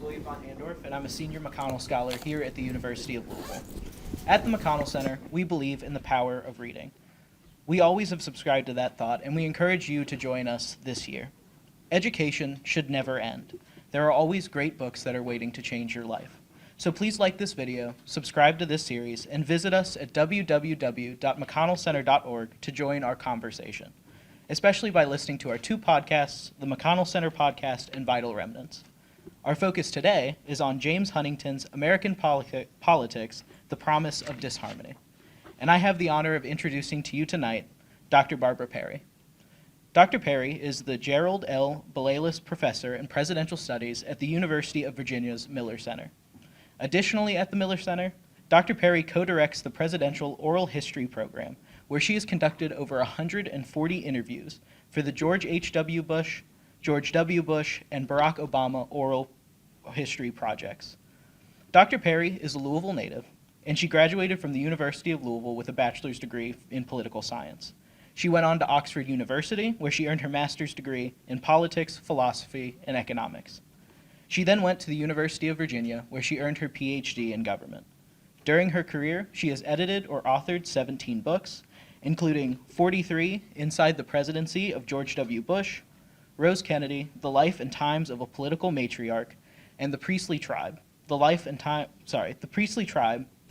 And I'm a senior McConnell scholar here at the University of Louisville. At the McConnell Center, we believe in the power of reading. We always have subscribed to that thought, and we encourage you to join us this year. Education should never end. There are always great books that are waiting to change your life. So please like this video, subscribe to this series, and visit us at www.mcconnellcenter.org to join our conversation, especially by listening to our two podcasts, the McConnell Center Podcast and Vital Remnants. Our focus today is on James Huntington's American Politics, The Promise of Disharmony. And I have the honor of introducing to you tonight Dr. Barbara Perry. Dr. Perry is the Gerald L. Balalis Professor in Presidential Studies at the University of Virginia's Miller Center. Additionally, at the Miller Center, Dr. Perry co-directs the Presidential Oral History Program, where she has conducted over 140 interviews for the George H.W. Bush, George W. Bush, and Barack Obama oral history projects. Dr. Perry is a Louisville native, and she graduated from the University of Louisville with a bachelor's degree in political science. She went on to Oxford University, where she earned her master's degree in politics, philosophy, and economics. She then went to the University of Virginia, where she earned her PhD in government. During her career, she has edited or authored 17 books, including 43 Inside the Presidency of George W. Bush, Rose Kennedy, The Life and Times of a Political Matriarch, and The Priestly Tribe, The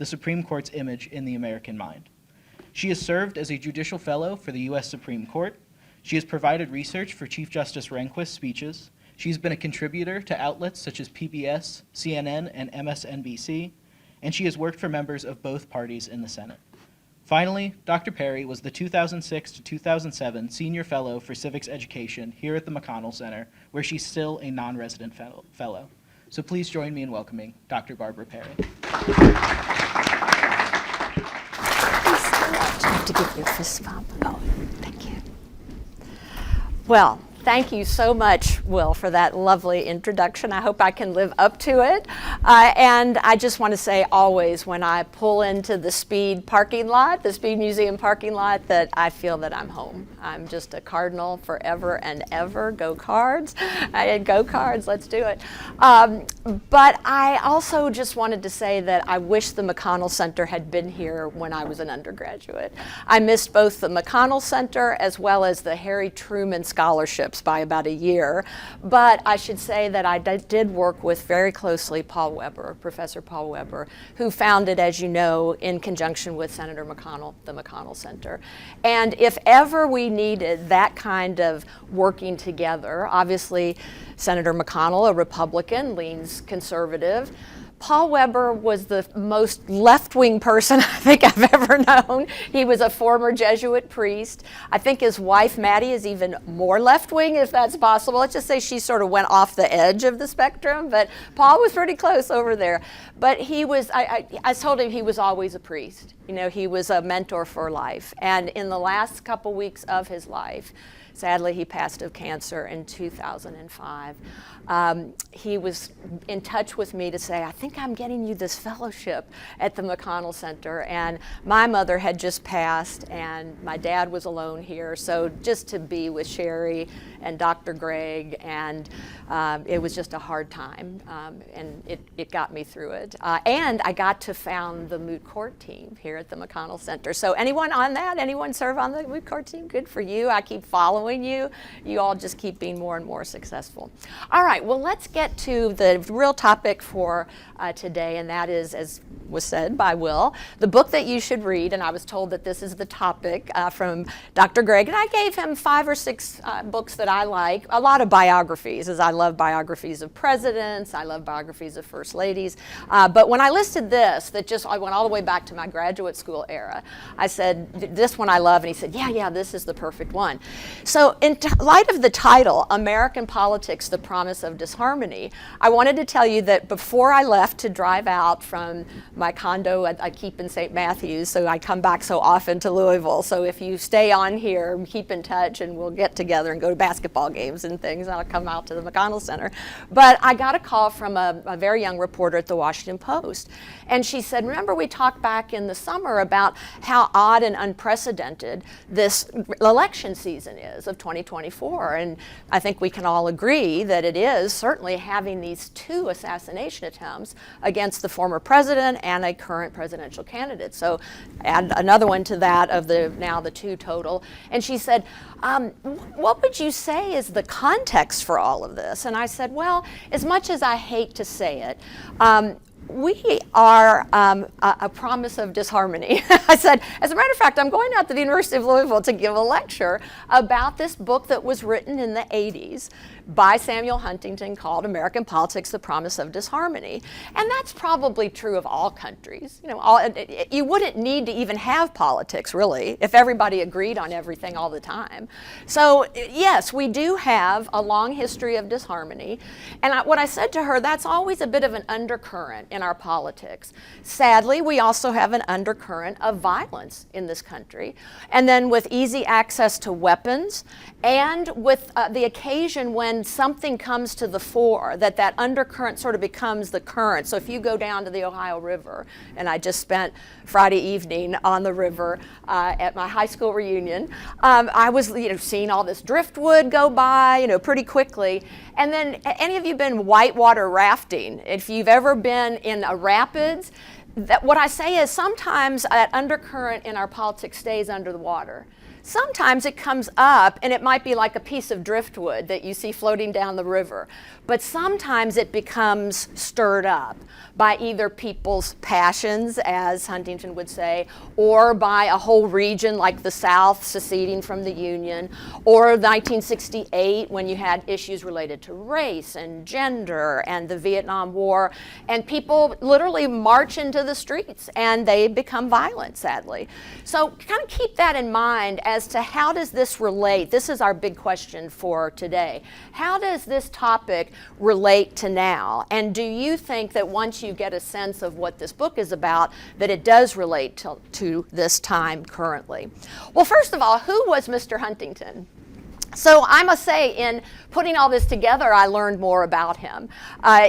Supreme Court's Image in the American Mind. She has served as a judicial fellow for the U.S. Supreme Court. She has provided research for Chief Justice Rehnquist's speeches. She's been a contributor to outlets such as PBS, CNN, and MSNBC, and she has worked for members of both parties in the Senate. Finally, Dr. Perry was the 2006 to 2007 Senior Fellow for Civics Education here at the McConnell Center, where she's still a non-resident fellow. So please join me in welcoming Dr. Barbara Perry. I have to give you a fist bump. Oh, thank you. Well, thank you so much, Will, for that lovely introduction. I hope I can live up to it. And I just want to say always when I pull into the Speed parking lot, the Speed Museum parking lot, that I feel that I'm home. I'm just a Cardinal forever and ever. Go Cards. Go Cards, let's do it. But I also just wanted to say that I wish the McConnell Center had been here when I was an undergraduate. I missed both the McConnell Center as well as the Harry Truman Scholarships by about a year, but I should say that I did work with very closely Professor Paul Weber, who founded, as you know, in conjunction with Senator McConnell, the McConnell Center. And if ever we needed that kind of working together, obviously Senator McConnell, a Republican, leans conservative. Paul Weber was the most left-wing person I think I've ever known. He was a former Jesuit priest. I think his wife, Maddie, is even more left-wing, if that's possible. Let's just say she sort of went off the edge of the spectrum, but Paul was pretty close over there. But he was, I told him he was always a priest. You know, he was a mentor for life. And in the last couple weeks of his life, sadly, he passed of cancer in 2005. He was in touch with me to say, I think I'm getting you this fellowship at the McConnell Center. And my mother had just passed, and my dad was alone here. So just to be with Sherry and Dr. Gregg, and it was just a hard time. And it got me through it. And I got to found the moot court team here at the McConnell Center. So anyone on that? Anyone serve on the moot court team? Good for you. I keep following you. You all just keep being more and more successful. All right, well, let's get to the real topic for today, and that is, as was said by Will, the book that you should read. And I was told that this is the topic from Dr. Gregg, and I gave him 5 or 6 books that I like. A lot of biographies, as I love biographies of presidents, I love biographies of first ladies. But when I listed this, I went all the way back to my graduate school era. I said, this one I love, and he said, yeah, this is the perfect one. So in light of the title, American Politics, The Promise of Disharmony, I wanted to tell you that before I left to drive out from my condo I keep in St. Matthews, so I come back so often to Louisville. So if you stay on here, keep in touch, and we'll get together and go to basketball games and things. I'll come out to the McConnell Center. But I got a call from a very young reporter at the Washington Post. And she said, remember we talked back in the summer about how odd and unprecedented this election season is. as of 2024. And I think we can all agree that it is certainly having these 2 assassination attempts against the former president and a current presidential candidate. So add another one to that of now the 2 total. And she said, what would you say is the context for all of this? And I said, well, as much as I hate to say it, we are a promise of disharmony. I said, as a matter of fact, I'm going out to the University of Louisville to give a lecture about this book that was written in the 80s by Samuel Huntington called American Politics, The Promise of Disharmony. And that's probably true of all countries. You know, you wouldn't need to even have politics, really, if everybody agreed on everything all the time. So yes, we do have a long history of disharmony. And what I said to her, that's always a bit of an undercurrent in our politics. Sadly, we also have an undercurrent of violence in this country. And then with easy access to weapons and with the occasion when something comes to the fore, that undercurrent sort of becomes the current. So if you go down to the Ohio River, and I just spent Friday evening on the river at my high school reunion, I was seeing all this driftwood go by pretty quickly. And then any of you been whitewater rafting? If you've ever been in a rapids, what I say is sometimes that undercurrent in our politics stays under the water. Sometimes it comes up and it might be like a piece of driftwood that you see floating down the river. But sometimes it becomes stirred up by either people's passions, as Huntington would say, or by a whole region like the South seceding from the Union, or 1968 when you had issues related to race and gender and the Vietnam War, and people literally march into the streets and they become violent, sadly. So kind of keep that in mind as to how does this relate. This is our big question for today. How does this topic relate to now? And do you think that once you get a sense of what this book is about, that it does relate to this time currently? Well, first of all, who was Mr. Huntington? So I must say, in putting all this together, I learned more about him.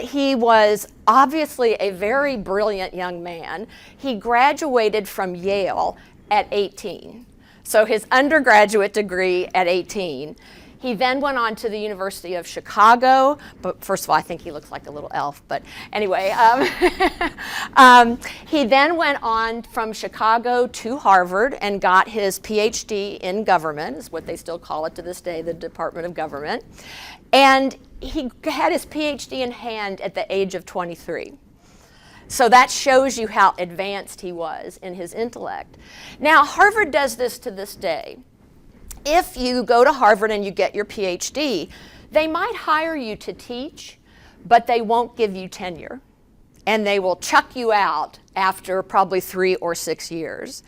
He was obviously a very brilliant young man. He graduated from Yale at 18. So his undergraduate degree at 18. He then went on to the University of Chicago, but first of all, I think he looks like a little elf, but anyway. He then went on from Chicago to Harvard and got his PhD in government, is what they still call it to this day, the Department of Government. And he had his PhD in hand at the age of 23. So that shows you how advanced he was in his intellect. Now, Harvard does this to this day. If you go to Harvard and you get your PhD, they might hire you to teach, but they won't give you tenure. And they will chuck you out after probably 3 or 6 years.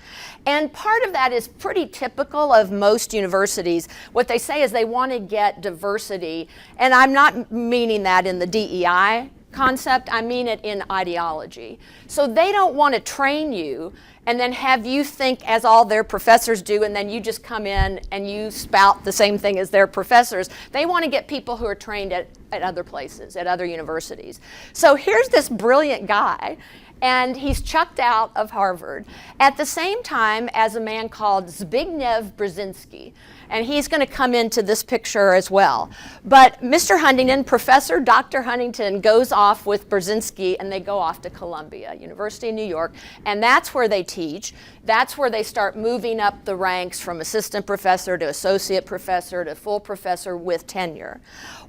And part of that is pretty typical of most universities. What they say is they want to get diversity, and I'm not meaning that in the DEI concept, I mean it in ideology. So they don't want to train you and then have you think as all their professors do, and then you just come in and you spout the same thing as their professors. They want to get people who are trained at other places, at other universities. So here's this brilliant guy, and he's chucked out of Harvard at the same time as a man called Zbigniew Brzezinski. And he's going to come into this picture as well. But Mr. Huntington, Professor Dr. Huntington, goes off with Brzezinski, and they go off to Columbia, University of New York, and that's where they teach. That's where they start moving up the ranks from assistant professor to associate professor to full professor with tenure.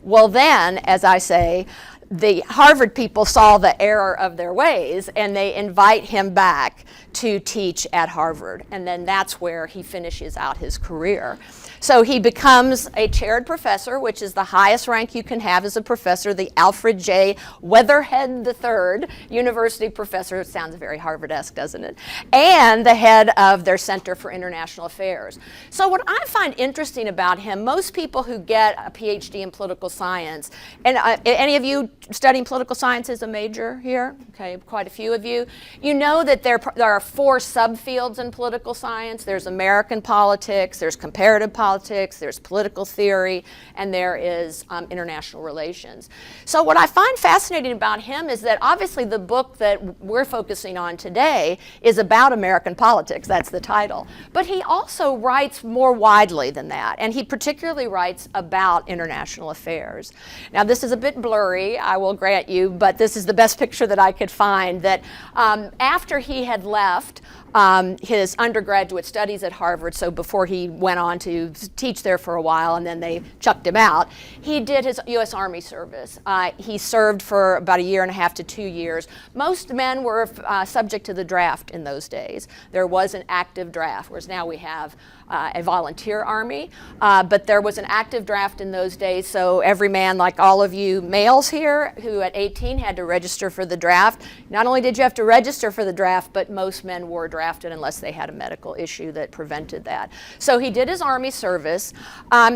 Well then, as I say, the Harvard people saw the error of their ways, and they invite him back to teach at Harvard. And then that's where he finishes out his career. So he becomes a chaired professor, which is the highest rank you can have as a professor, the Alfred J. Weatherhead III University Professor. It sounds very Harvard-esque, doesn't it? And the head of their Center for International Affairs. So what I find interesting about him, most people who get a PhD in political science, and any of you studying political science as a major here? Okay, quite a few of you. You know that there are 4 subfields in political science. There's American politics, there's comparative politics, there's political theory, and there is international relations. So what I find fascinating about him is that obviously the book that we're focusing on today is about American politics. That's the title. But he also writes more widely than that, and he particularly writes about international affairs. Now, this is a bit blurry, I will grant you, but this is the best picture that I could find, that after he had left his undergraduate studies at Harvard, so before he went on to teach there for a while and then they chucked him out, he did his U.S. Army service. He served for about 1.5 to 2 years. Most men were subject to the draft in those days. There was an active draft, whereas now we have a volunteer army, but there was an active draft in those days, so every man, like all of you males here, who at 18 had to register for the draft, not only did you have to register for the draft, but most men were drafted unless they had a medical issue that prevented that. So he did his Army service.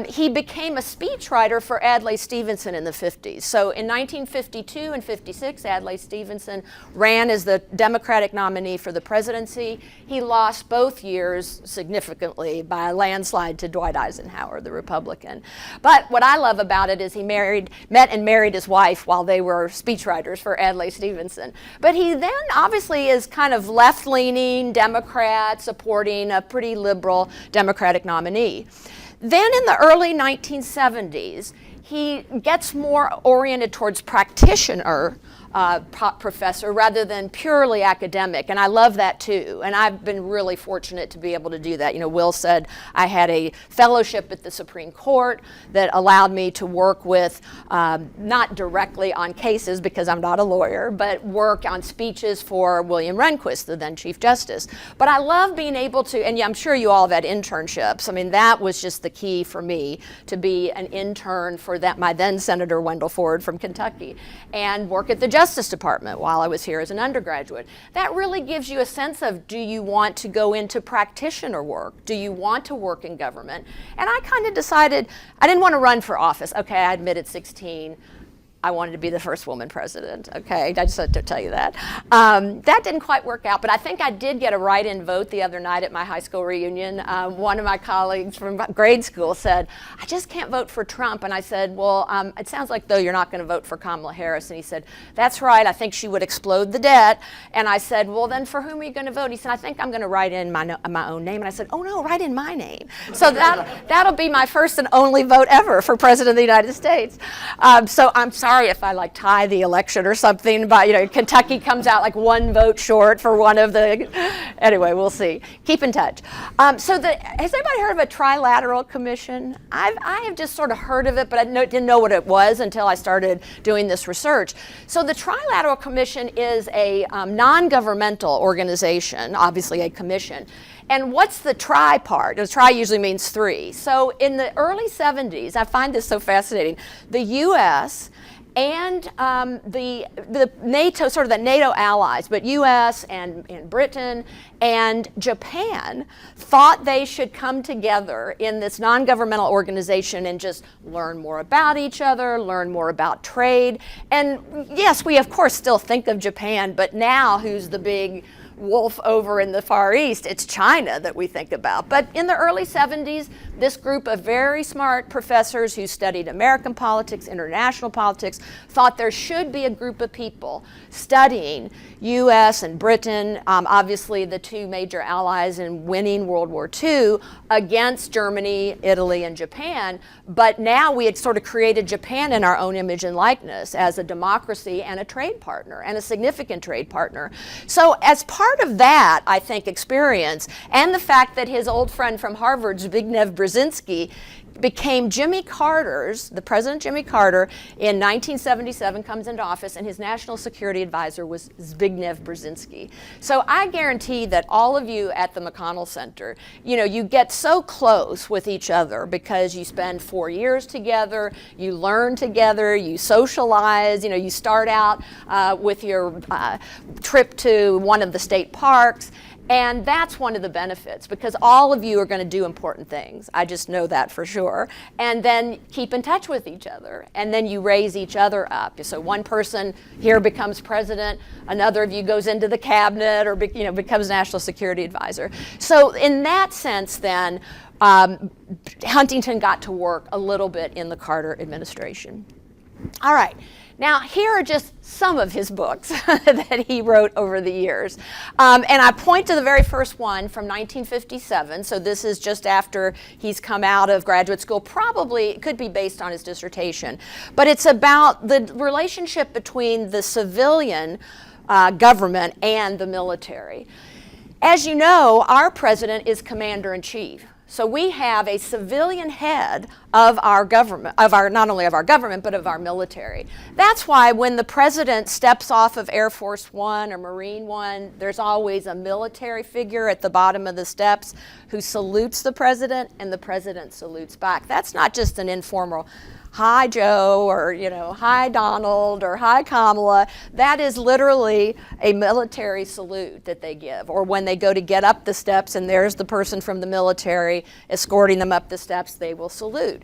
He became a speechwriter for Adlai Stevenson in the 50s. So in 1952 and 56, Adlai Stevenson ran as the Democratic nominee for the presidency. He lost both years significantly by a landslide to Dwight Eisenhower, the Republican. But what I love about it is he met and married his wife while they were speechwriters for Adlai Stevenson. But he then obviously is kind of left-leaning Democrat, supporting a pretty liberal Democratic nominee. Then in the early 1970s, he gets more oriented towards practitioner professor rather than purely academic, and I love that too, and I've been really fortunate to be able to do that. You know, Will said I had a fellowship at the Supreme Court that allowed me to work with, not directly on cases because I'm not a lawyer, but work on speeches for William Rehnquist, the then Chief Justice. But I love being able to, and I'm sure you all have had internships. I mean, that was just the key for me, to be an intern for my then Senator Wendell Ford from Kentucky, and work at the Justice Department while I was here as an undergraduate. That really gives you a sense of, do you want to go into practitioner work? Do you want to work in government? And I kind of decided I didn't want to run for office. Okay, I admit at 16, I wanted to be the first woman president, okay? I just had to tell you that. That didn't quite work out, but I think I did get a write-in vote the other night at my high school reunion. One of my colleagues from grade school said, I just can't vote for Trump. And I said, well, it sounds like though you're not gonna vote for Kamala Harris. And he said, that's right, I think she would explode the debt. And I said, well then for whom are you gonna vote? He said, I think I'm gonna write in my own name. And I said, oh no, write in my name. So that'll be my first and only vote ever for President of the United States. So I'm sorry if I like tie the election or something, but you know, Kentucky comes out like 1 vote short for one of the, anyway, we'll see. Keep in touch. Has anybody heard of a trilateral commission? I have just sort of heard of it, but I didn't know what it was until I started doing this research. So the Trilateral Commission is a non-governmental organization, obviously a commission. And what's the tri part? The tri usually means 3. So in the early 70s, I find this so fascinating, the U.S. and the NATO, sort of the NATO allies, but U.S. and Britain and Japan thought they should come together in this non-governmental organization and just learn more about each other, learn more about trade. And yes, we of course still think of Japan, but now who's the big wolf over in the Far East? It's China that we think about. But in the early 70s, this group of very smart professors who studied American politics, international politics, thought there should be a group of people studying U.S. and Britain, obviously the 2 major allies in winning World War II, against Germany, Italy, and Japan. But now we had sort of created Japan in our own image and likeness as a democracy and a trade partner, and a significant trade partner. So as part of that, I think, experience, and the fact that his old friend from Harvard, Zbigniew Brzezinski, became the President Jimmy Carter in 1977, comes into office, and his national security advisor was Zbigniew Brzezinski. So I guarantee that all of you at the McConnell Center, you know, you get so close with each other because you spend 4 years together, you learn together, you socialize, you know, you start out with your trip to one of the state parks. And that's one of the benefits, because all of you are going to do important things. I just know that for sure. And then keep in touch with each other. And then you raise each other up. So one person here becomes president, another of you goes into the cabinet or becomes national security advisor. So in that sense then, Huntington got to work a little bit in the Carter administration. All right. Now, here are just some of his books that he wrote over the years. And I point to the very first one from 1957. So this is just after he's come out of graduate school. Probably, it could be based on his dissertation. But it's about the relationship between the civilian government and the military. As you know, our president is commander-in-chief. So we have a civilian head of our government, not only of our government, but of our military. That's why when the president steps off of Air Force One or Marine One, there's always a military figure at the bottom of the steps who salutes the president, and the president salutes back. That's not just an informal, hi Joe, or hi Donald, or hi Kamala. That is literally a military salute that they give. Or when they go to get up the steps and there's the person from the military escorting them up the steps, they will salute.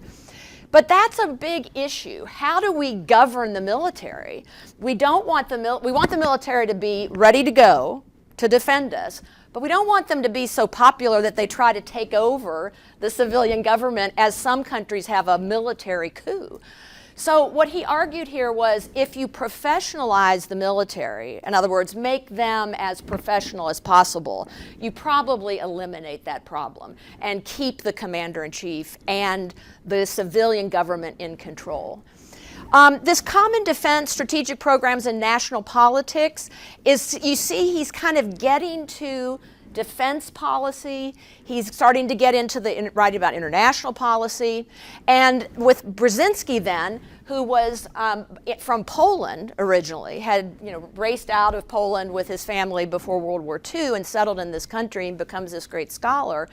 But that's a big issue. How do we govern the military? We want the military to be ready to go to defend us, but we don't want them to be so popular that they try to take over the civilian government, as some countries have a military coup. So what he argued here was, if you professionalize the military, in other words, make them as professional as possible, you probably eliminate that problem and keep the commander-in-chief and the civilian government in control. This common defense, strategic programs, and national politics is, you see, he's kind of getting to defense policy. He's starting to get into writing about international policy. And with Brzezinski then, who was from Poland originally, had raced out of Poland with his family before World War II and settled in this country and becomes this great scholar.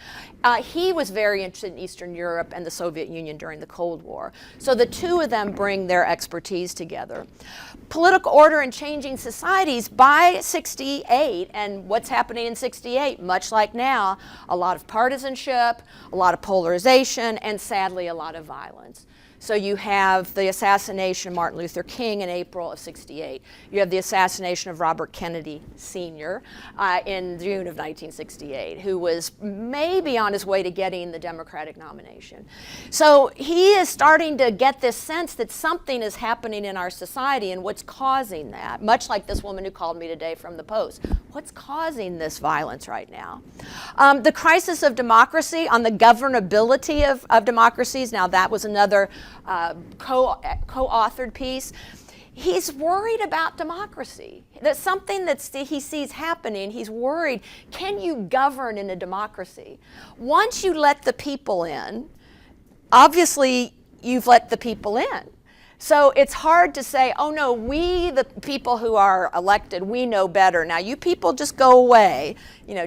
He was very interested in Eastern Europe and the Soviet Union during the Cold War. So the two of them bring their expertise together. Political order and changing societies by 68, and what's happening in 68, much like now, a lot of partisanship, a lot of polarization, and sadly a lot of violence. So you have the assassination of Martin Luther King in April of 68. You have the assassination of Robert Kennedy Sr. In June of 1968, who was maybe on his way to getting the Democratic nomination. So he is starting to get this sense that something is happening in our society, and what's causing that, much like this woman who called me today from the Post. What's causing this violence right now? The crisis of democracy, on the governability of democracies. Now that was another co-authored piece. He's worried about democracy. That's something that he sees happening. He's worried, can you govern in a democracy? Once you let the people in, obviously you've let the people in. So it's hard to say, oh no, we, the people who are elected, we know better. Now you people just go away,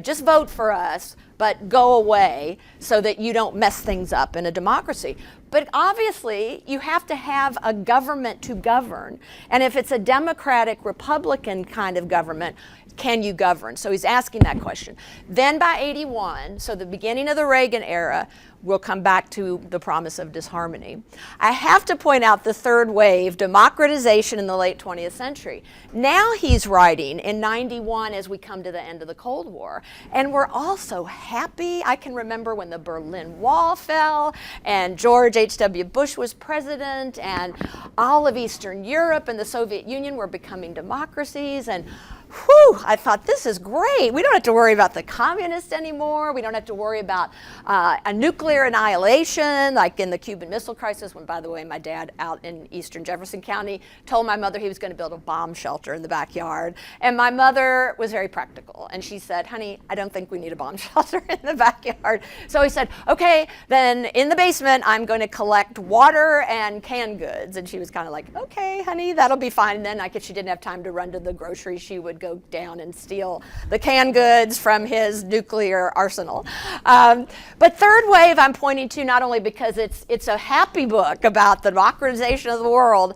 just vote for us, but go away so that you don't mess things up in a democracy. But obviously, you have to have a government to govern. And if it's a Democratic, Republican kind of government, can you govern? So he's asking that question. Then by 81, so the beginning of the Reagan era, we'll come back to the promise of disharmony. I have to point out the third wave, democratization in the late 20th century. Now he's writing in 91 as we come to the end of the Cold War. And we're all so happy. I can remember when the Berlin Wall fell and George H.W. Bush was president and all of Eastern Europe and the Soviet Union were becoming democracies. And whew, I thought, this is great. We don't have to worry about the communists anymore. We don't have to worry about a nuclear annihilation, like in the Cuban Missile Crisis, when, by the way, my dad out in eastern Jefferson County told my mother he was going to build a bomb shelter in the backyard. And my mother was very practical. And she said, honey, I don't think we need a bomb shelter in the backyard. So he said, okay, then in the basement, I'm going to collect water and canned goods. And she was kind of like, okay, honey, that'll be fine. And then she didn't have time to run to the grocery. She would go down and steal the canned goods from his nuclear arsenal. But third wave I'm pointing to not only because it's a happy book about the democratization of the world,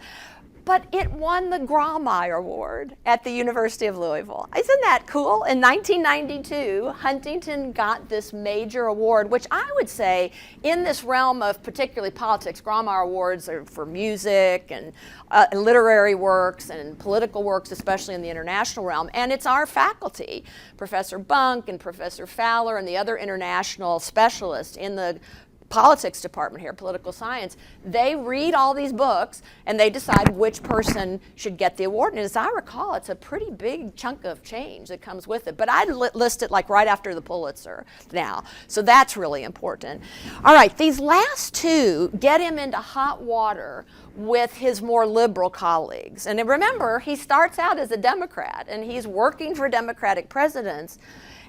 but it won the Grawemeyer Award at the University of Louisville. Isn't that cool? In 1992, Huntington got this major award, which I would say in this realm of particularly politics, Grawemeyer Awards are for music and literary works and political works, especially in the international realm. And it's our faculty, Professor Bunk and Professor Fowler and the other international specialists in the politics department here, political science, they read all these books and they decide which person should get the award. And as I recall, it's a pretty big chunk of change that comes with it. But I list it like right after the Pulitzer now. So that's really important. All right, these last two get him into hot water with his more liberal colleagues. And remember, he starts out as a Democrat and he's working for Democratic presidents.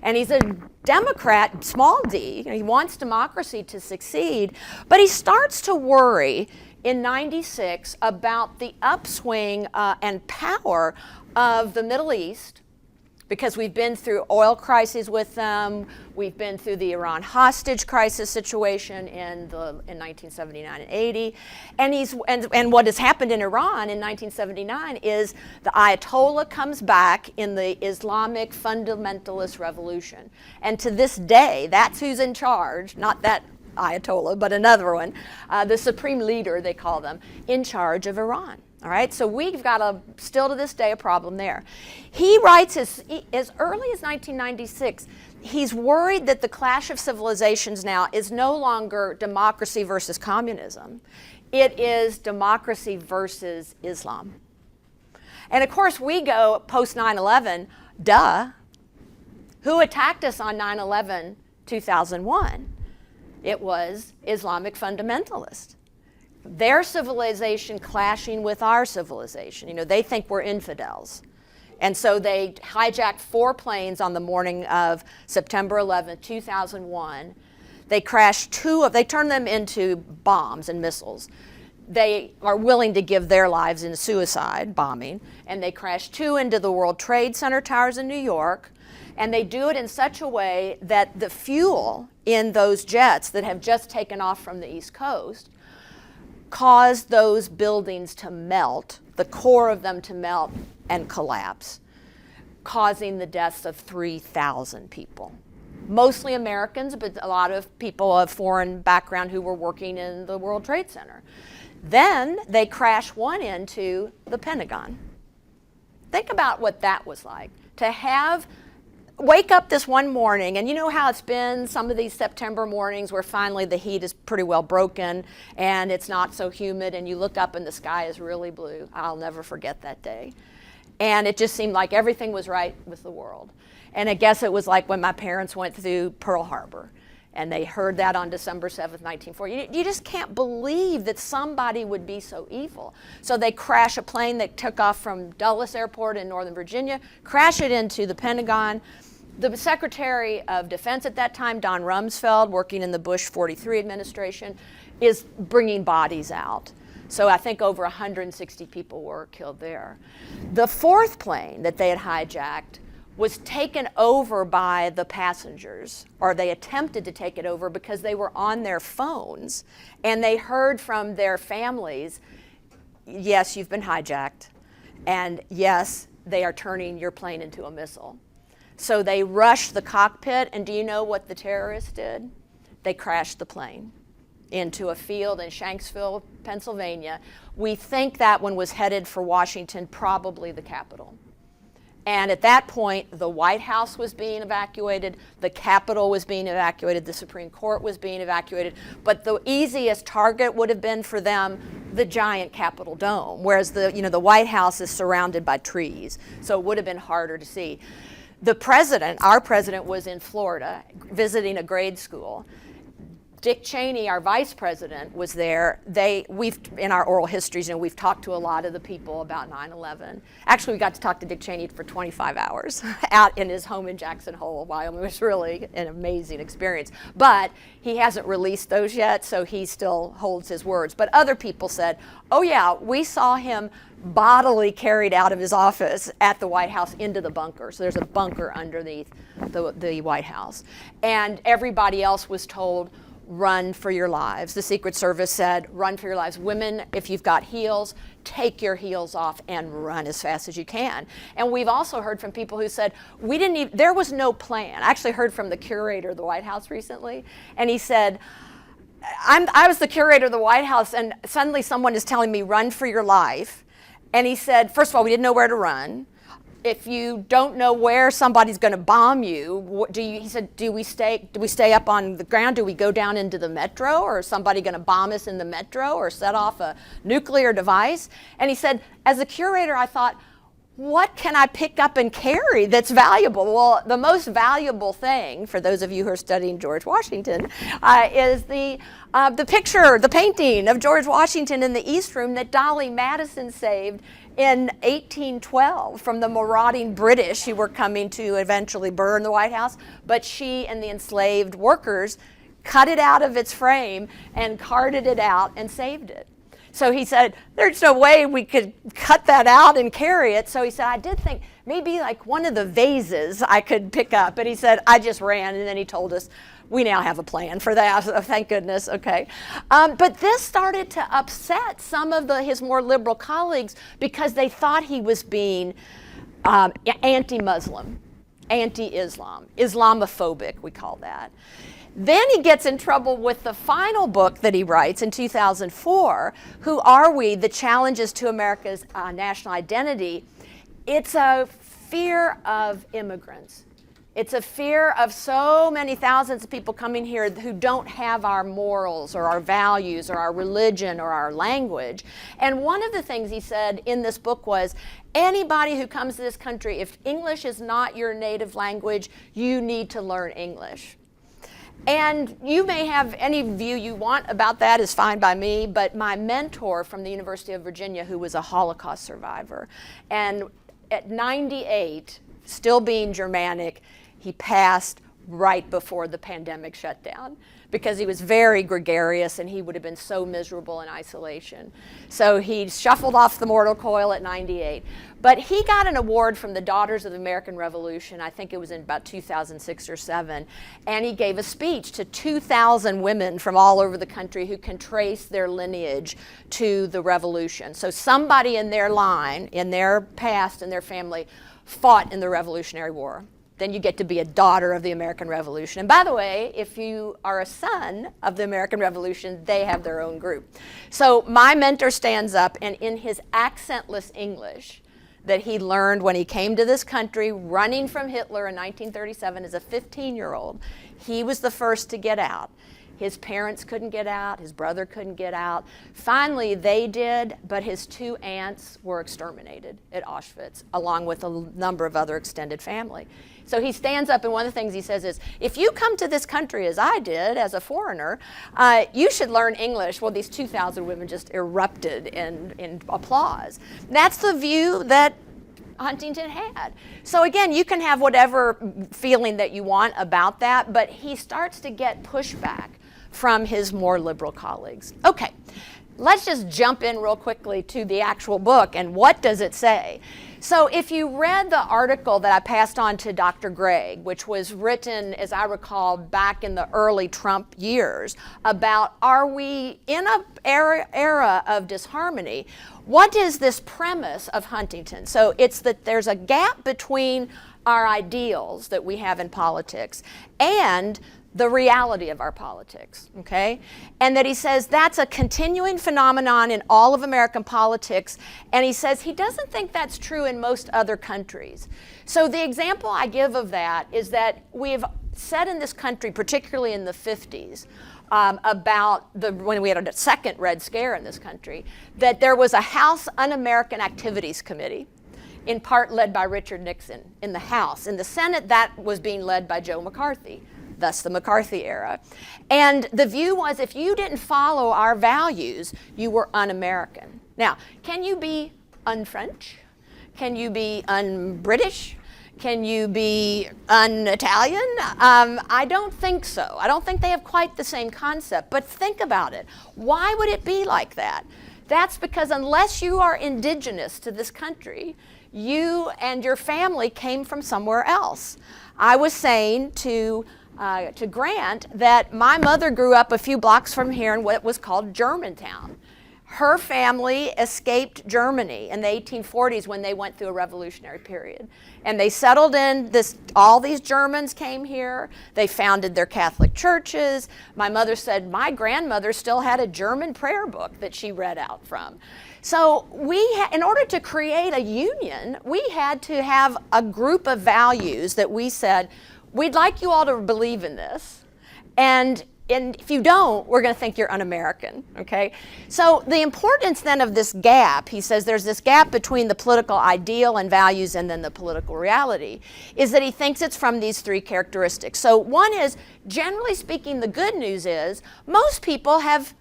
And he's a Democrat, small d, he wants democracy to succeed, but he starts to worry in '96 about the upswing and power of the Middle East, because we've been through oil crises with them, we've been through the Iran hostage crisis situation in 1979 and 80, and what has happened in Iran in 1979 is the Ayatollah comes back in the Islamic fundamentalist revolution, and to this day, that's who's in charge, not that Ayatollah, but another one, the supreme leader, they call them, in charge of Iran. All right, so we've got still to this day a problem there. He writes as early as 1996, he's worried that the clash of civilizations now is no longer democracy versus communism. It is democracy versus Islam. And of course we go post 9/11, duh. Who attacked us on 9/11, 2001? It was Islamic fundamentalists. Their civilization clashing with our civilization. You know, they think we're infidels. And so they hijacked 4 planes on the morning of September 11, 2001. They crashed they turned them into bombs and missiles. They are willing to give their lives in suicide bombing. And they crashed 2 into the World Trade Center towers in New York. And they do it in such a way that the fuel in those jets that have just taken off from the East Coast caused those buildings to melt, the core of them to melt and collapse, causing the deaths of 3,000 people. Mostly Americans, but a lot of people of foreign background who were working in the World Trade Center. Then they crash one into the Pentagon. Think about what that was like, to wake up this one morning, and you know how it's been some of these September mornings where finally the heat is pretty well broken and it's not so humid and you look up and the sky is really blue. I'll never forget that day. And it just seemed like everything was right with the world. And I guess it was like when my parents went through Pearl Harbor and they heard that on December 7th, 1940. You just can't believe that somebody would be so evil. So they crash a plane that took off from Dulles Airport in Northern Virginia, crash it into the Pentagon. The Secretary of Defense at that time, Don Rumsfeld, working in the Bush 43 administration, is bringing bodies out. So I think over 160 people were killed there. The 4th plane that they had hijacked was taken over by the passengers, or they attempted to take it over because they were on their phones and they heard from their families, yes, you've been hijacked, and yes, they are turning your plane into a missile. So they rushed the cockpit, and do you know what the terrorists did? They crashed the plane into a field in Shanksville, Pennsylvania. We think that one was headed for Washington, probably the Capitol. And at that point, the White House was being evacuated, the Capitol was being evacuated, the Supreme Court was being evacuated, but the easiest target would have been for them the giant Capitol dome, whereas the White House is surrounded by trees, so it would have been harder to see. The president, our president, was in Florida visiting a grade school. Dick Cheney, our vice president, was there. We've in our oral histories, we've talked to a lot of the people about 9/11. Actually, we got to talk to Dick Cheney for 25 hours out in his home in Jackson Hole, Wyoming. It was really an amazing experience. But he hasn't released those yet, so he still holds his words. But other people said, oh yeah, we saw him bodily carried out of his office at the White House into the bunker. So there's a bunker underneath the White House. And everybody else was told, run for your lives. The Secret Service said, run for your lives. Women, if you've got heels, take your heels off and run as fast as you can. And we've also heard from people who said, there was no plan. I actually heard from the curator of the White House recently, and he said, I was the curator of the White House, and suddenly someone is telling me, run for your life. And he said, first of all, we didn't know where to run. If you don't know where somebody's going to bomb you, he said, do we stay up on the ground? Do we go down into the metro? Or is somebody going to bomb us in the metro or set off a nuclear device? And he said, as a curator, I thought, what can I pick up and carry that's valuable? Well, the most valuable thing, for those of you who are studying George Washington, is the picture, the painting of George Washington in the East Room that Dolly Madison saved in 1812 from the marauding British who were coming to eventually burn the White House. But she and the enslaved workers cut it out of its frame and carted it out and saved it. So he said, there's no way we could cut that out and carry it. So he said, I did think maybe like one of the vases I could pick up. But he said, I just ran. And then he told us, we now have a plan for that. So thank goodness. Okay. But this started to upset some of his more liberal colleagues because they thought he was being anti-Muslim, anti-Islam, Islamophobic, we call that. Then he gets in trouble with the final book that he writes in 2004, Who Are We? The Challenges to America's National Identity. It's a fear of immigrants. It's a fear of so many thousands of people coming here who don't have our morals or our values or our religion or our language. And one of the things he said in this book was, anybody who comes to this country, if English is not your native language, you need to learn English. And you may have any view you want about that, is fine by me, but my mentor from the University of Virginia, who was a Holocaust survivor, and at 98, still being Germanic, he passed right before the pandemic shut down because he was very gregarious and he would have been so miserable in isolation. So he shuffled off the mortal coil at 98. But he got an award from the Daughters of the American Revolution, I think it was in about 2006 or 7, and he gave a speech to 2,000 women from all over the country who can trace their lineage to the revolution. So somebody in their line, in their past, in their family, fought in the Revolutionary War. Then you get to be a daughter of the American Revolution. And by the way, if you are a son of the American Revolution, they have their own group. So my mentor stands up, and in his accentless English that he learned when he came to this country running from Hitler in 1937 as a 15-year-old, he was the first to get out. His parents couldn't get out, his brother couldn't get out. Finally, they did, but his 2 aunts were exterminated at Auschwitz, along with a number of other extended family. So he stands up, and one of the things he says is, if you come to this country as I did, as a foreigner, you should learn English. Well, these 2,000 women just erupted in applause. And that's the view that Huntington had. So again, you can have whatever feeling that you want about that, but he starts to get pushback from his more liberal colleagues. Okay, let's just jump in real quickly to the actual book, and what does it say? So if you read the article that I passed on to Dr. Gregg, which was written, as I recall, back in the early Trump years, about are we in an era of disharmony, what is this premise of Huntington? So it's that there's a gap between our ideals that we have in politics and the reality of our politics, okay? And that he says that's a continuing phenomenon in all of American politics, and he says he doesn't think that's true in most other countries. So the example I give of that is that we've said in this country, particularly in the 50s, about when we had a second Red Scare in this country, that there was a House Un-American Activities Committee, in part led by Richard Nixon in the House. In the Senate, that was being led by Joe McCarthy, thus the McCarthy era. And the view was if you didn't follow our values, you were un-American. Now, can you be un-French? Can you be un-British? Can you be un-Italian? I don't think so. I don't think they have quite the same concept, but think about it. Why would it be like that? That's because unless you are indigenous to this country, you and your family came from somewhere else. I was saying to to grant that my mother grew up a few blocks from here in what was called Germantown. Her family escaped Germany in the 1840s when they went through a revolutionary period. And they settled in this, all these Germans came here, they founded their Catholic churches. My mother said my grandmother still had a German prayer book that she read out from. So in order to create a union, we had to have a group of values that we said, we'd like you all to believe in this. And if you don't, we're going to think you're un-American, okay? So the importance then of this gap, he says there's this gap between the political ideal and values and then the political reality, is that he thinks it's from these three characteristics. So one is, generally speaking, the good news is most people have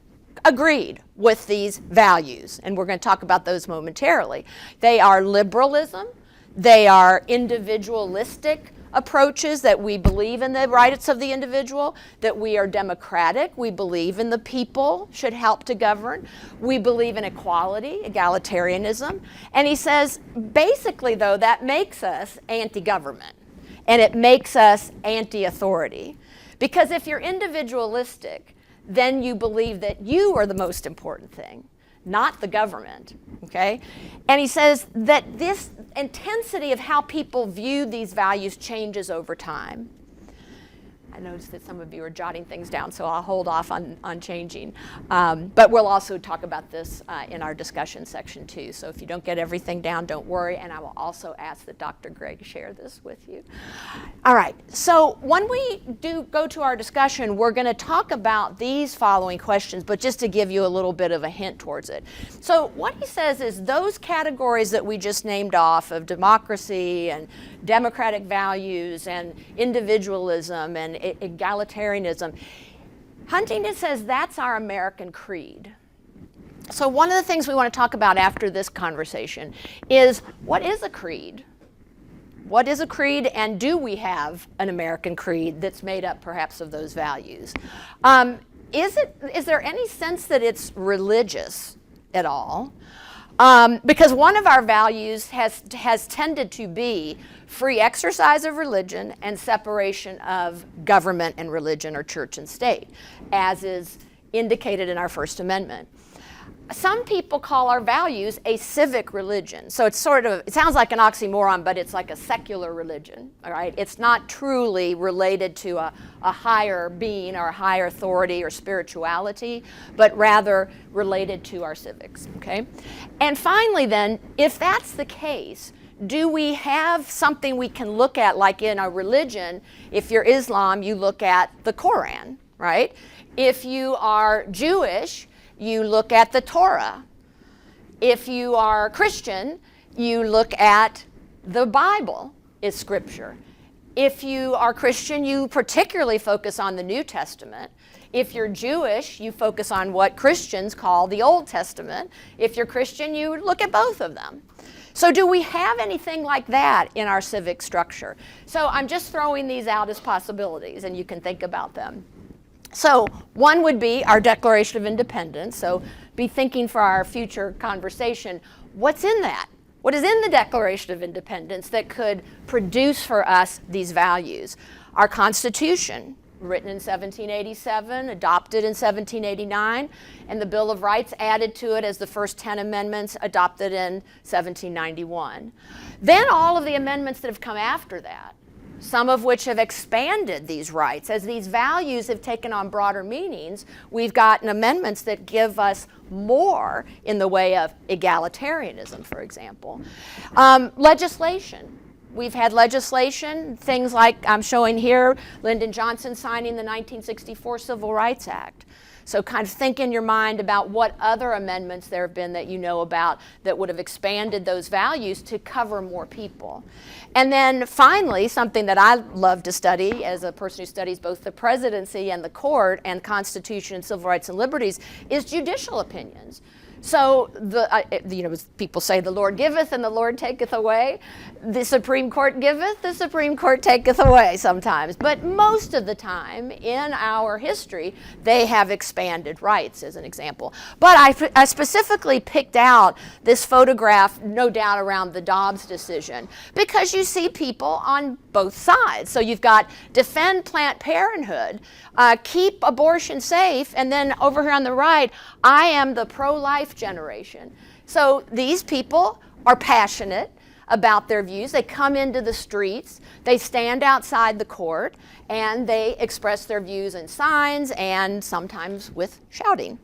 agreed with these values, and we're going to talk about those momentarily. They are liberalism, they are individualistic approaches, that we believe in the rights of the individual, that we are democratic, we believe in the people should help to govern, we believe in equality, egalitarianism, and he says basically though that makes us anti-government and it makes us anti-authority, because if you're individualistic, then you believe that you are the most important thing, not the government, okay? And he says that this intensity of how people view these values changes over time. I noticed that some of you are jotting things down, so I'll hold off on changing. But we'll also talk about this in our discussion section too. So if you don't get everything down, don't worry, and I will also ask that Dr. Greg share this with you. All right, so when we do go to our discussion, we're going to talk about these following questions, but just to give you a little bit of a hint towards it. So what he says is those categories that we just named off of democracy and democratic values and individualism and egalitarianism, Huntington says that's our American creed. So one of the things we want to talk about after this conversation is, what is a creed? What is a creed, and do we have an American creed that's made up perhaps of those values? Is there any sense that it's religious at all? Because one of our values has tended to be free exercise of religion and separation of government and religion, or church and state, as is indicated in our First Amendment. Some people call our values a civic religion. So it sounds like an oxymoron, but it's like a secular religion, all right? It's not truly related to a higher being or a higher authority or spirituality, but rather related to our civics, okay? And finally then, if that's the case, do we have something we can look at, like in a religion? If you're Islam, you look at the Quran, right? If you are Jewish, you look at the Torah. If you are Christian, you look at the Bible is scripture. If you are Christian, you particularly focus on the New Testament. If you're Jewish, you focus on what Christians call the Old Testament. If you're Christian, you look at both of them. So do we have anything like that in our civic structure? So I'm just throwing these out as possibilities, and you can think about them. So one would be our Declaration of Independence. So be thinking for our future conversation, what's in that? What is in the Declaration of Independence that could produce for us these values? Our Constitution, written in 1787, adopted in 1789, and the Bill of Rights added to it as the first 10 amendments, adopted in 1791. Then all of the amendments that have come after that, some of which have expanded these rights. As these values have taken on broader meanings, we've gotten amendments that give us more in the way of egalitarianism, for example. Legislation. We've had legislation, things like I'm showing here, Lyndon Johnson signing the 1964 Civil Rights Act. So kind of think in your mind about what other amendments there have been that you know about that would have expanded those values to cover more people. And then finally, something that I love to study as a person who studies both the presidency and the court and Constitution and civil rights and liberties is judicial opinions. So people say the Lord giveth and the Lord taketh away. The Supreme Court giveth, the Supreme Court taketh away sometimes. But most of the time in our history, they have expanded rights, as an example. But I specifically picked out this photograph, no doubt around the Dobbs decision, because you see people on both sides. So you've got defend Planned Parenthood, keep abortion safe, and then over here on the right, I am the pro-life generation. So these people are passionate about their views. They come into the streets, they stand outside the court, and they express their views in signs and sometimes with shouting.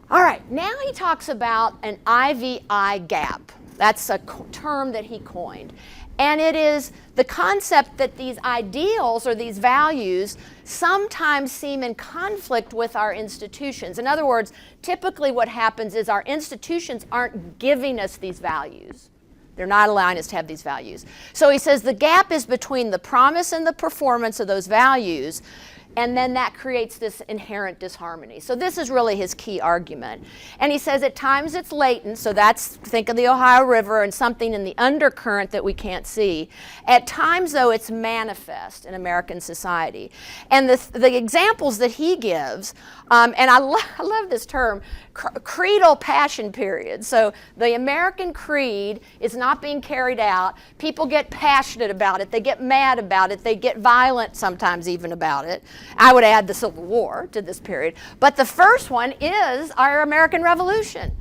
All right, now he talks about an IVI gap. That's a term that he coined. And it is the concept that these ideals or these values sometimes seem in conflict with our institutions. In other words, typically what happens is our institutions aren't giving us these values. They're not allowing us to have these values. So he says the gap is between the promise and the performance of those values, and then that creates this inherent disharmony. So this is really his key argument. And he says at times it's latent, so think of the Ohio River and something in the undercurrent that we can't see. At times, though, it's manifest in American society. And the examples that he gives, and I love this term, creedal passion period. So the American creed is not being carried out. People get passionate about it. They get mad about it. They get violent sometimes even about it. I would add the Civil War to this period. But the first one is our American Revolution.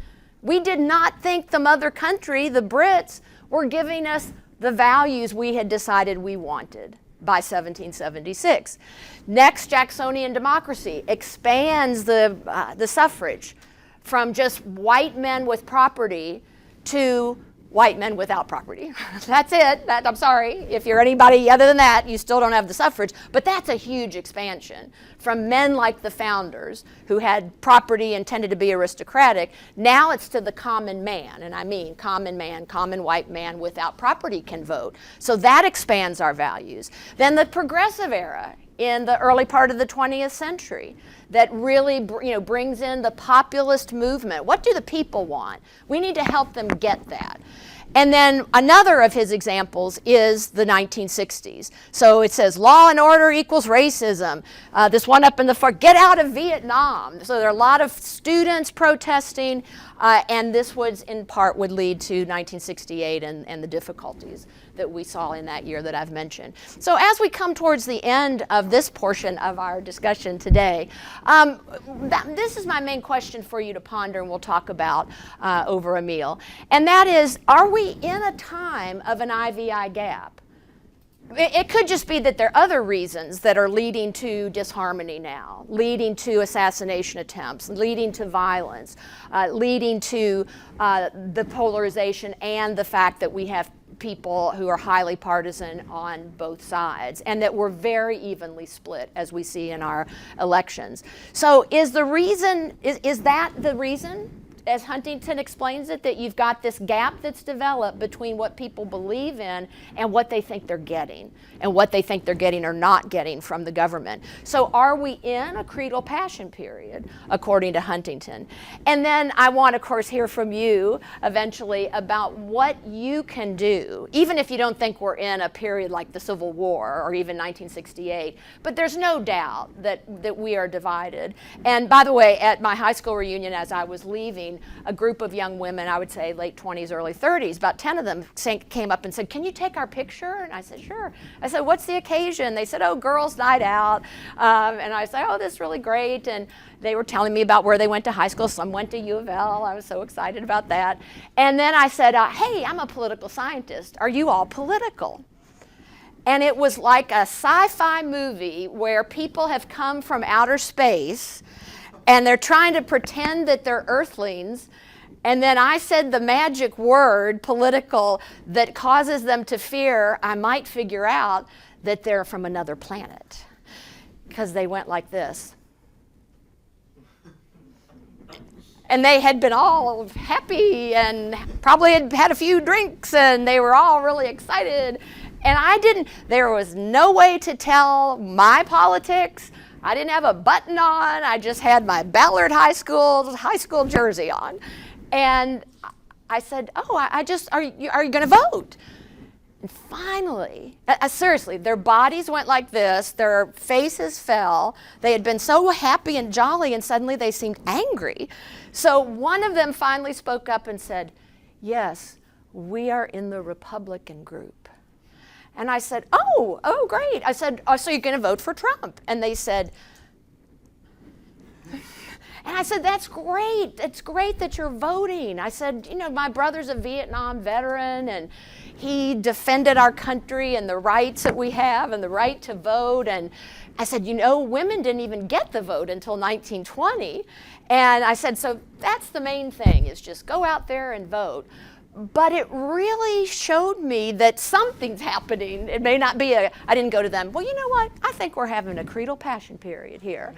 We did not think the mother country, the Brits, were giving us the values we had decided we wanted by 1776. Next, Jacksonian democracy expands the suffrage from just white men with property to white men without property. That's it. I'm sorry. If you're anybody other than that, you still don't have the suffrage. But that's a huge expansion from men like the founders who had property and tended to be aristocratic. Now it's to the common man. And I mean common man, common white man without property can vote. So that expands our values. Then the progressive era in the early part of the 20th century that really brings in the populist movement. What do the people want? We need to help them get that. And then another of his examples is the 1960s. So it says law and order equals racism. This one up in the far, get out of Vietnam. So there are a lot of students protesting, and this would lead to 1968 and the difficulties that we saw in that year that I've mentioned. So as we come towards the end of this portion of our discussion today, this is my main question for you to ponder and we'll talk about over a meal. And that is, are we in a time of an IVI gap? It could just be that there are other reasons that are leading to disharmony now, leading to assassination attempts, leading to violence, leading to the polarization and the fact that we have people who are highly partisan on both sides and that we're very evenly split as we see in our elections. So is that the reason, as Huntington explains it, that you've got this gap that's developed between what people believe in and what they think they're getting and what they think they're getting or not getting from the government? So are we in a creedal passion period, according to Huntington? And then I want, of course, hear from you eventually about what you can do, even if you don't think we're in a period like the Civil War or even 1968, but there's no doubt that we are divided. And by the way, at my high school reunion as I was leaving, a group of young women, I would say late 20s, early 30s, about 10 of them came up and said, "Can you take our picture?" And I said, "Sure." I said, "What's the occasion?" They said, "Oh, girls' night out." And I said, "Oh, this is really great." And they were telling me about where they went to high school. Some went to U of L. I was so excited about that. And then I said, "Hey, I'm a political scientist. Are you all political?" And it was like a sci-fi movie where people have come from outer space and they're trying to pretend that they're earthlings. And then I said the magic word, political, that causes them to fear I might figure out that they're from another planet. Because they went like this. And they had been all happy and probably had had a few drinks and they were all really excited. And there was no way to tell my politics. I didn't have a button on. I just had my Ballard High School jersey on. And I said, oh, are you going to vote? And finally, seriously, their bodies went like this, their faces fell, they had been so happy and jolly, and suddenly they seemed angry. So one of them finally spoke up and said, yes, we are in the Republican group. And I said, oh, great. I said, oh, so you're going to vote for Trump? And they said, and I said, that's great. It's great that you're voting. I said, you know, my brother's a Vietnam veteran, and he defended our country and the rights that we have and the right to vote. And I said, you know, women didn't even get the vote until 1920. And I said, so that's the main thing, is just go out there and vote. But it really showed me that something's happening. It may not be I didn't go to them, well, you know what? I think we're having a creedal passion period here.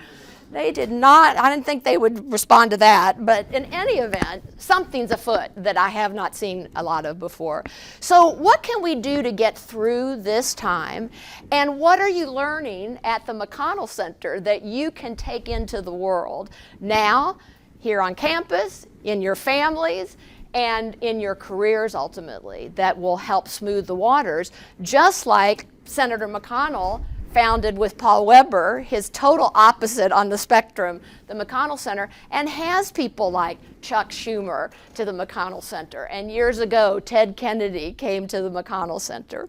They did not, I didn't think they would respond to that, but in any event, something's afoot that I have not seen a lot of before. So what can we do to get through this time? And what are you learning at the McConnell Center that you can take into the world now, here on campus, in your families, and in your careers ultimately, that will help smooth the waters, just like Senator McConnell founded with Paul Weber, his total opposite on the spectrum, the McConnell Center, and has people like Chuck Schumer to the McConnell Center. And years ago, Ted Kennedy came to the McConnell Center.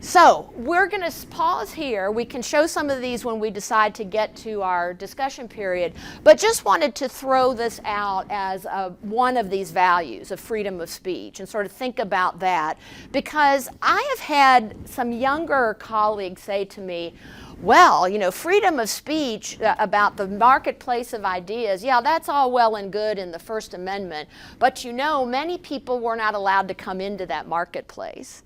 So we're going to pause here. We can show some of these when we decide to get to our discussion period, but just wanted to throw this out as one of these values of freedom of speech and sort of think about that, because I have had some younger colleagues say to me, well, you know, freedom of speech about the marketplace of ideas, yeah, that's all well and good in the First Amendment, but you know, many people were not allowed to come into that marketplace.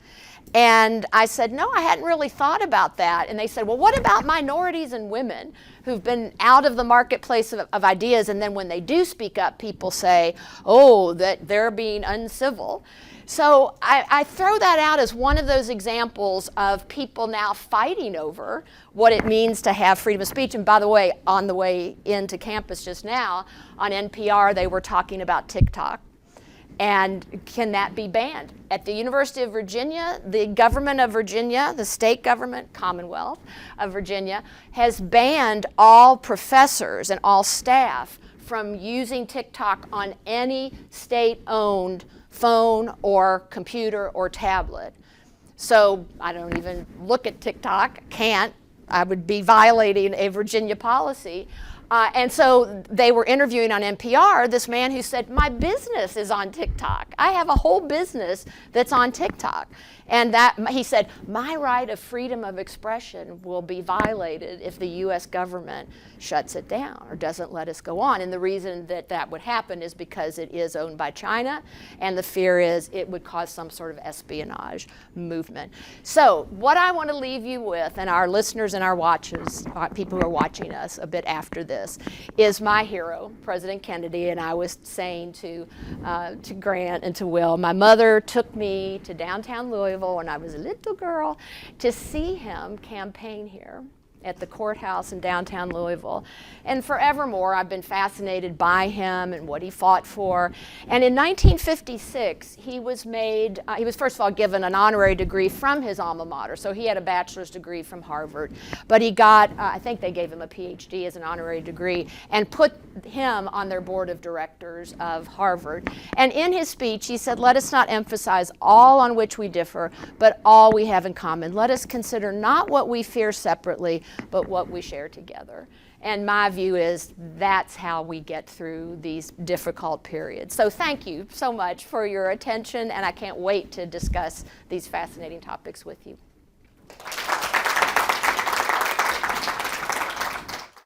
And I said, no, I hadn't really thought about that. And they said, well, what about minorities and women who've been out of the marketplace of ideas, and then when they do speak up, people say, oh, that they're being uncivil. So I throw that out as one of those examples of people now fighting over what it means to have freedom of speech. And by the way, on the way into campus just now, on NPR, they were talking about TikTok. And can that be banned? At the University of Virginia, the government of Virginia, the state government, Commonwealth of Virginia, has banned all professors and all staff from using TikTok on any state-owned phone or computer or tablet. So I don't even look at TikTok, can't. I would be violating a Virginia policy. And so they were interviewing on NPR this man who said, my business is on TikTok. I have a whole business that's on TikTok. And that he said, my right of freedom of expression will be violated if the US government shuts it down or doesn't let us go on. And the reason that that would happen is because it is owned by China, and the fear is it would cause some sort of espionage movement. So what I want to leave you with, and our listeners and our watchers, people who are watching us a bit after this, is my hero, President Kennedy. And I was saying to Grant and to Will, my mother took me to downtown Louisville when I was a little girl to see him campaign here at the courthouse in downtown Louisville. And forevermore, I've been fascinated by him and what he fought for. And in 1956, he was first of all given an honorary degree from his alma mater. So he had a bachelor's degree from Harvard, but he got, I think they gave him a PhD as an honorary degree, and put him on their board of directors of Harvard. And in his speech, he said, let us not emphasize all on which we differ, but all we have in common. Let us consider not what we fear separately, but what we share together. And my view is that's how we get through these difficult periods. So thank you so much for your attention, and I can't wait to discuss these fascinating topics with you.